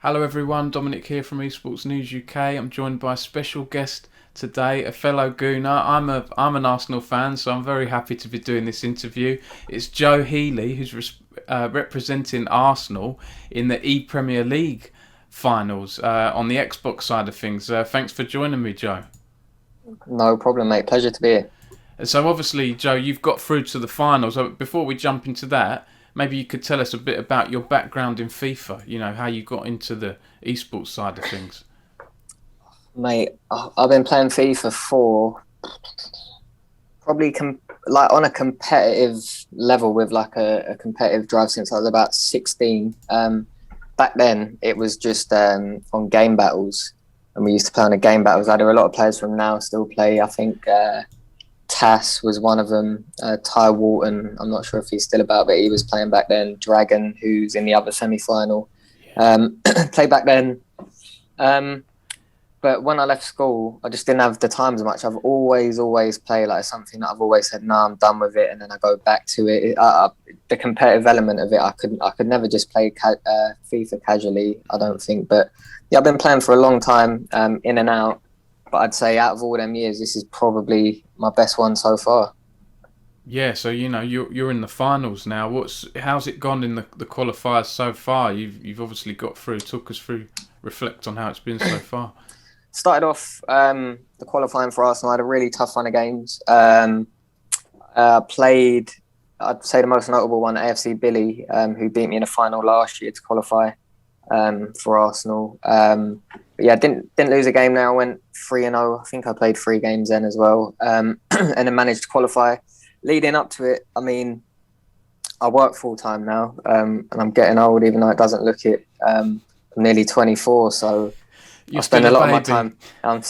Hello everyone, Dominic here from Esports News UK. I'm joined by a special guest today, a fellow Gooner. I'm an Arsenal fan, so I'm very happy to be doing this interview. It's Joe Healy, who's representing Arsenal in the ePremier League finals on the Xbox side of things. Thanks for joining me, Joe. No problem, mate. Pleasure to be here. So obviously, Joe, you've got through to the finals. Before we jump into that, maybe you could tell us a bit about your background in FIFA. You know, how you got into the esports side of things. Mate, I've been playing FIFA for probably like on a competitive level with like a competitive drive since I was about 16. Back then, it was just on game battles, and we used to play on the game battles. I know a lot of players from now still play. I think Tass was one of them. Ty Walton, I'm not sure if he's still about, but he was playing back then. Dragon, who's in the other semi-final, played back then. But when I left school, I just didn't have the time as much. I've always played like something that I've always said, no, I'm done with it, and then I go back to it. The competitive element of it, I could never just play FIFA casually. I don't think, but yeah, I've been playing for a long time, in and out. But I'd say out of all them years, this is probably my best one so far. Yeah, so you know you're in the finals now. How's it gone in the qualifiers so far? You've obviously got through. Talk us through. Reflect on how it's been so far. Started off the qualifying for Arsenal. I had a really tough run of games. Played, I'd say the most notable one, AFC Billy, who beat me in a final last year to qualify for Arsenal. But yeah, didn't lose a game there. I went 3-0. I think I played 3 games then as well, and then managed to qualify. Leading up to it, I mean, I work full time now, and I'm getting old, even though it doesn't look it. I'm nearly 24, so You're I spend still a a lot of my baby. time.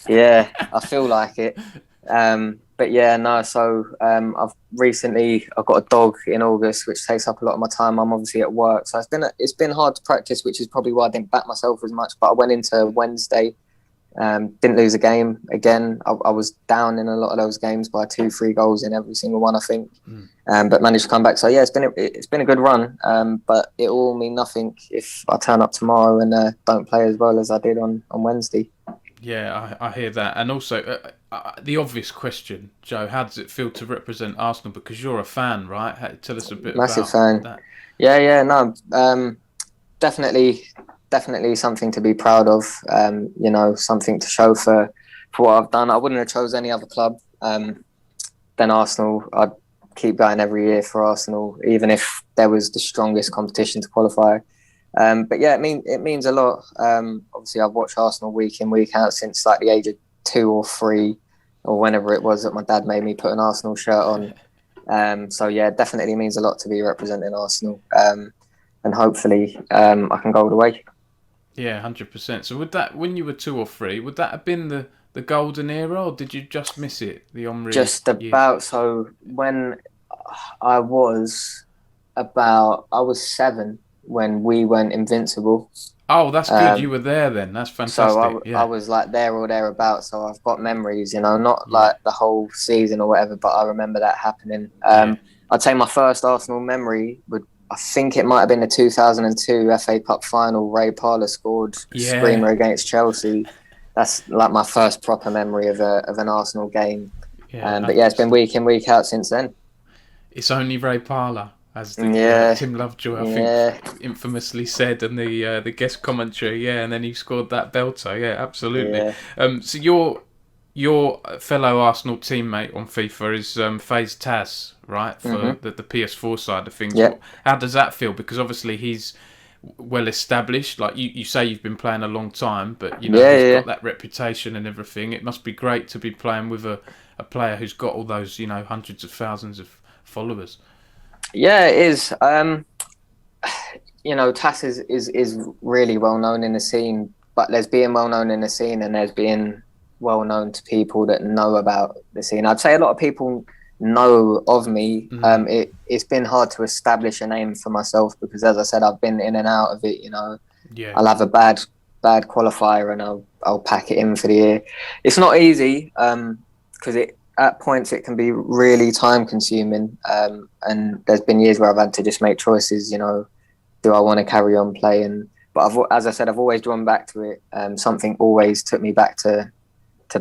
Yeah, I feel like it. But yeah, no. So I've got a dog in August, which takes up a lot of my time. I'm obviously at work, so it's been hard to practice, which is probably why I didn't back myself as much. But I went into Wednesday, didn't lose a game again. I was down in a lot of those games by 2-3 goals in every single one, I think, but managed to come back. So yeah, it's been a good run. But it will mean nothing if I turn up tomorrow and don't play as well as I did on Wednesday. Yeah, I hear that. And also, the obvious question, Joe, how does it feel to represent Arsenal? Because you're a fan, right? Tell us a bit Massive about fan. that. Yeah, no, definitely something to be proud of. Something to show for what I've done. I wouldn't have chose any other club than Arsenal. I'd keep going every year for Arsenal, even if there was the strongest competition to qualify. But yeah, it means a lot. Obviously, I've watched Arsenal week in, week out since like the age of 2 or 3, or whenever it was that my dad made me put an Arsenal shirt on. So yeah, definitely means a lot to be representing Arsenal. And hopefully I can go all the way. Yeah, 100%. So would that, when you were 2 or 3, would that have been the golden era, or did you just miss it, the Omri Just years? about. So when I was I was 7 when we went invincible. Oh, that's good. You Um, were there then. That's so fantastic. I Yeah, was like there or thereabouts. So I've got memories, not yeah, like the whole season or whatever, but I remember that happening. yeah, I'd say my first Arsenal memory would, I think it might have been the 2002 FA Cup final. Ray Parlour scored a yeah, screamer against Chelsea. That's like my first proper memory of an Arsenal game. yeah, But yeah, it's been 100%. week in, week out since then. It's only Ray Parlour, as the Yeah, Tim Lovejoy, I think, yeah, infamously said in the guest commentary. Yeah, and then he scored that belter. Yeah, absolutely. yeah. So your fellow Arsenal teammate on FIFA is FaZe Taz, right? For Hmm. the PS4 side of things. Yeah, How does that feel? Because obviously he's well established. Like you say, you've been playing a long time, but you know yeah, he's yeah. got that reputation and everything. It must be great to be playing with a player who's got all those hundreds of thousands of followers. Yeah, it is. Tass is really well known in the scene, but there's being well known in the scene and there's being well known to people that know about the scene. I'd say a lot of people know of me. Mm, It's been hard to establish a name for myself because, as I said, I've been in and out of it. yeah, I'll have a bad qualifier and I'll pack it in for the year. It's not easy because it at points it can be really time consuming. And there's been years where I've had to just make choices. Do I want to carry on playing? But but as I said, I've always drawn back to it. Something always took me back to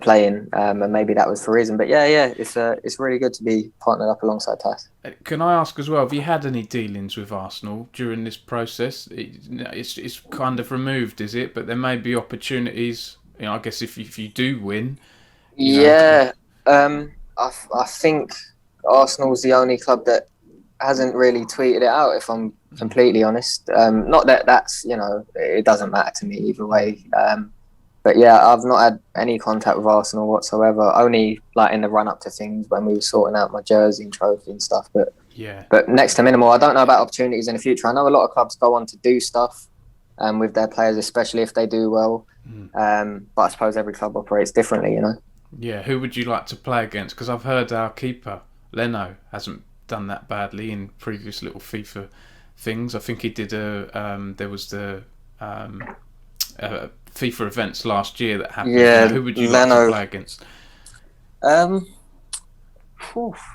playing, and maybe that was the reason. But yeah, it's really good to be partnered up alongside Tass. Can I ask as well, have you had any dealings with Arsenal during this process? It's kind of removed, is it? But there may be opportunities. I guess if you do win, Yeah, I think Arsenal's the only club that hasn't really tweeted it out. If I'm completely honest, not that that's it doesn't matter to me either way. But yeah, I've not had any contact with Arsenal whatsoever. Only like in the run up to things when we were sorting out my jersey and trophy and stuff. But next to minimal. I don't know about opportunities in the future. I know a lot of clubs go on to do stuff with their players, especially if they do well. But I suppose every club operates differently, Yeah, who would you like to play against? Because I've heard our keeper Leno hasn't done that badly in previous little FIFA things. I think he did there was the FIFA events last year that happened. Yeah, who would you like to play against?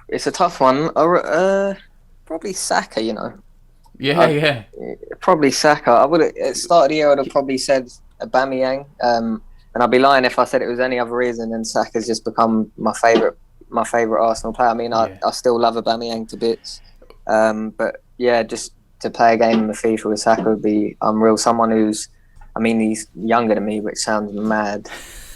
It's a tough one. Probably Saka, Yeah. Probably Saka. I would at the start of the year I would have probably said Aubameyang. And I'd be lying if I said it was any other reason. And Saka's just become my favourite Arsenal player. I mean, I still love Aubameyang to bits. But yeah, just to play a game in the FIFA with Saka would be unreal. Someone he's younger than me, which sounds mad.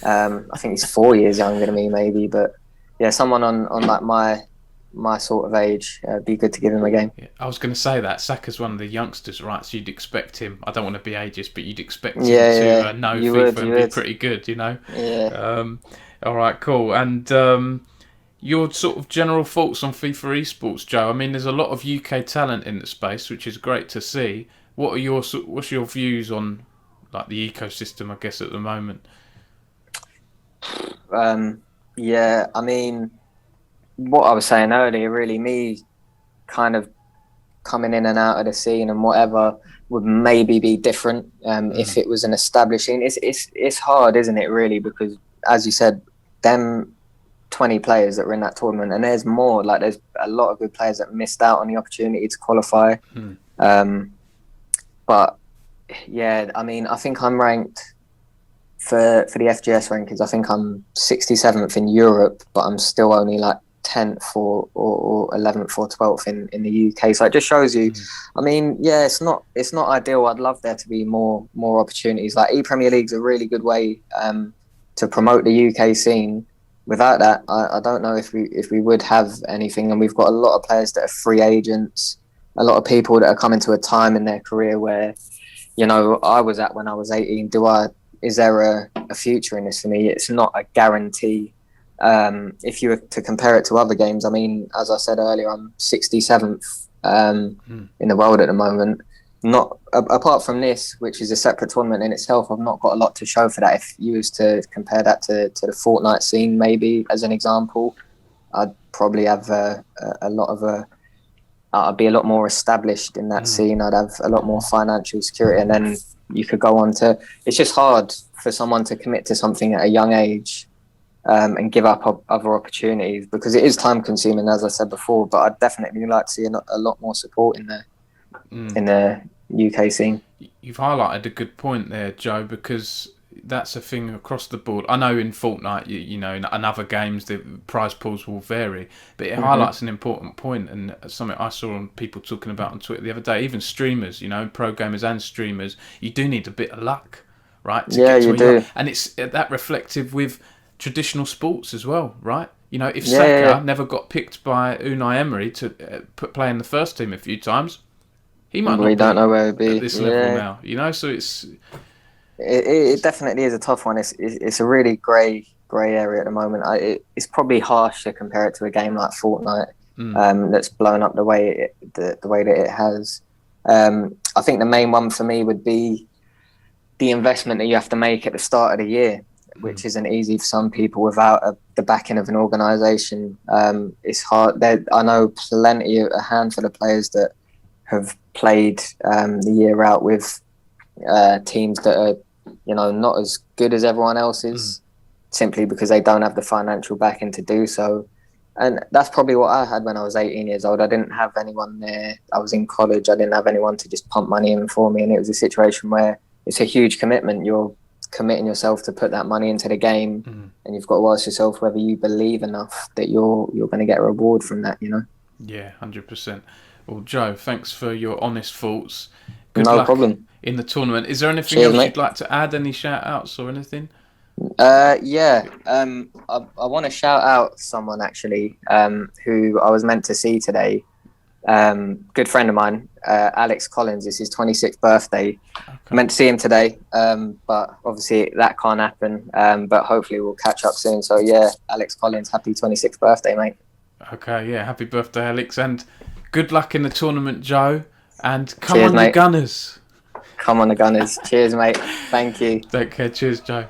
I think he's 4 years younger than me, maybe. But yeah, someone on like my sort of age, be good to give him a game. Yeah, I was going to say that Saka's one of the youngsters, right? So you'd expect him. I don't want to be ageist, but you'd expect him to know FIFA and be pretty good, Yeah. All right, cool. And your sort of general thoughts on FIFA Esports, Joe? I mean, there's a lot of UK talent in the space, which is great to see. What's your views on like the ecosystem, I guess, at the moment? Yeah, I mean, what I was saying earlier, really, me kind of coming in and out of the scene and whatever would maybe be different if it was an established scene. It's hard, isn't it, really? Because as you said, them 20 players that were in that tournament, and there's more. Like there's a lot of good players that missed out on the opportunity to qualify. But yeah, I mean, I think I'm ranked for the FGS rankings. I think I'm 67th in Europe, but I'm still only like 10th or 11th or 12th in the UK. So it just shows you. I mean, yeah, it's not ideal. I'd love there to be more opportunities. Like ePremier League's a really good way to promote the UK scene. Without that, I don't know if we would have anything. And we've got a lot of players that are free agents, a lot of people that are coming to a time in their career where, I was at when I was 18. Is there a future in this for me? It's not a guarantee. If you were to compare it to other games, I mean, as I said earlier, I'm 67th in the world at the moment. Not apart from this, which is a separate tournament in itself, I've not got a lot to show for that. If you was to compare that to the Fortnite scene, maybe as an example, I'd probably have I'd be a lot more established in that scene. I'd have a lot more financial security, and then you could go on to. It's just hard for someone to commit to something at a young age and give up other opportunities because it is time consuming, as I said before. But I'd definitely like to see a lot more support in the UK scene. You've highlighted a good point there, Joe, because that's a thing across the board. I know in Fortnite, in other games, the prize pools will vary, but it highlights an important point and something I saw on people talking about on Twitter the other day. Even streamers, pro gamers and streamers, you do need a bit of luck, right? To get to you do. And it's that reflective with traditional sports as well, right? If Saka never got picked by Unai Emery to play in the first team a few times, he might not don't know where he'd be at this level now. So it's... It definitely is a tough one. It's a really grey area at the moment. It's probably harsh to compare it to a game like Fortnite that's blown up the way that it has. I think the main one for me would be the investment that you have to make at the start of the year, which isn't easy for some people without the backing of an organisation. It's hard. I know a handful of players that have played the year out with teams that are not as good as everyone else's simply because they don't have the financial backing to do so. And that's probably what I had when I was 18 years old. I didn't have anyone there. I was in college. I didn't have anyone to just pump money in for me. And it was a situation where it's a huge commitment. You're committing yourself to put that money into the game, and you've got to ask yourself whether you believe enough that you're going to get a reward from that. Yeah, 100%. Well, Joe, thanks for your honest thoughts. Good No luck problem. in the tournament. Is there anything Cheers, else mate. you'd like to add? Any shout outs or anything? Yeah. I want to shout out someone actually, who I was meant to see today. Good friend of mine, Alex Collins. It's his 26th birthday. Okay. Meant to see him today, but obviously that can't happen. But hopefully we'll catch up soon. So yeah, Alex Collins, happy 26th birthday, mate. Okay, yeah, happy birthday, Alex, and good luck in the tournament, Joe. And come Cheers, on, mate. the Gunners. Come on, the Gunners. Cheers, mate. Thank you. Take care. Cheers, Joe.